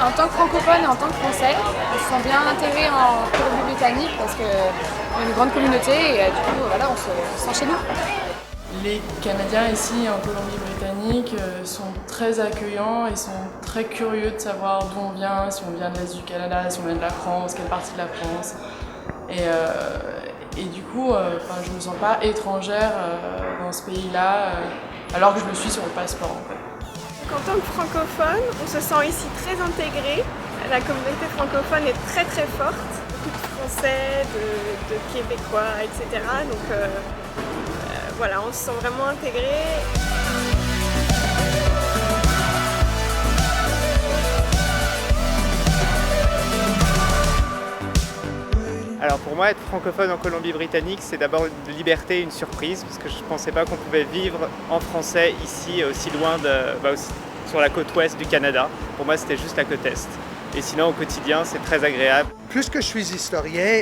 En tant que francophone et en tant que français, on se sent bien intégré en Colombie-Britannique parce qu'on a une grande communauté et du coup voilà, on se sent chez nous. Les Canadiens ici en Colombie-Britannique sont très accueillants et sont très curieux de savoir d'où on vient, si on vient de l'Est du Canada, si on vient de la France, quelle partie de la France. Et du coup, je ne me sens pas étrangère dans ce pays-là, alors que je le suis sur le passeport en fait. En tant que francophone, on se sent ici très intégré. La communauté francophone est très très forte. Beaucoup de Français, de Québécois, etc. Donc voilà, on se sent vraiment intégré. Alors pour moi, être francophone en Colombie-Britannique, c'est d'abord une liberté, une surprise, parce que je ne pensais pas qu'on pouvait vivre en français ici, aussi loin sur la côte ouest du Canada. Pour moi, c'était juste la côte est. Et sinon, au quotidien, c'est très agréable. Puisque je suis historien,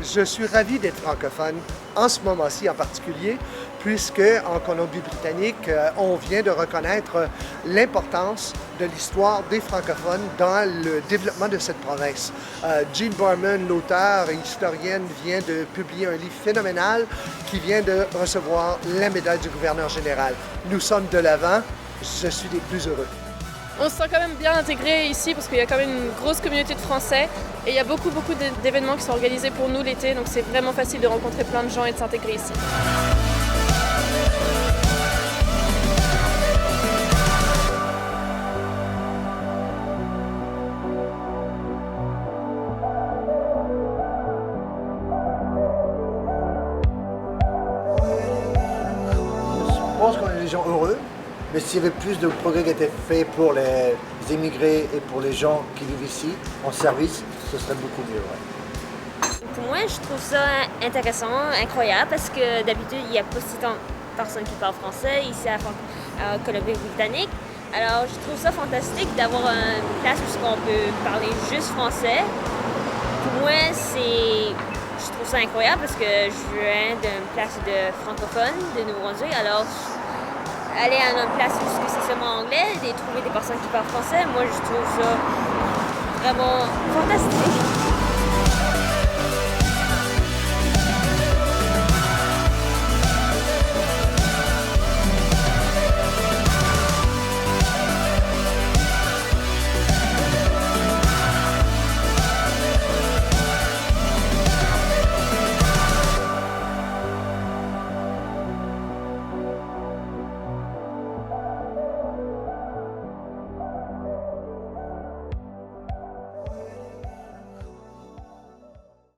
je suis ravi d'être francophone, en ce moment-ci en particulier, puisque en Colombie-Britannique, on vient de reconnaître l'importance de l'histoire des francophones dans le développement de cette province. Jean Barman, l'auteur et historienne, vient de publier un livre phénoménal qui vient de recevoir la médaille du gouverneur général. Nous sommes de l'avant, je suis des plus heureux. On se sent quand même bien intégré ici parce qu'il y a quand même une grosse communauté de Français et il y a beaucoup d'événements qui sont organisés pour nous l'été, donc c'est vraiment facile de rencontrer plein de gens et de s'intégrer ici. Je pense qu'on est des gens heureux, mais s'il y avait plus de progrès qui étaient faits pour les immigrés et pour les gens qui vivent ici, en service, ce serait beaucoup mieux. Ouais. Pour moi, je trouve ça intéressant, incroyable, parce que d'habitude, il n'y a pas si tant de personnes qui parlent français ici à Colombie-Britannique. Alors, je trouve ça fantastique d'avoir une place où on peut parler juste français. Pour moi, je trouve ça incroyable parce que je viens d'une place de francophone de Nouveau-Brunswick. Alors, aller à une place où c'est seulement anglais et trouver des personnes qui parlent français, moi, je trouve ça vraiment fantastique.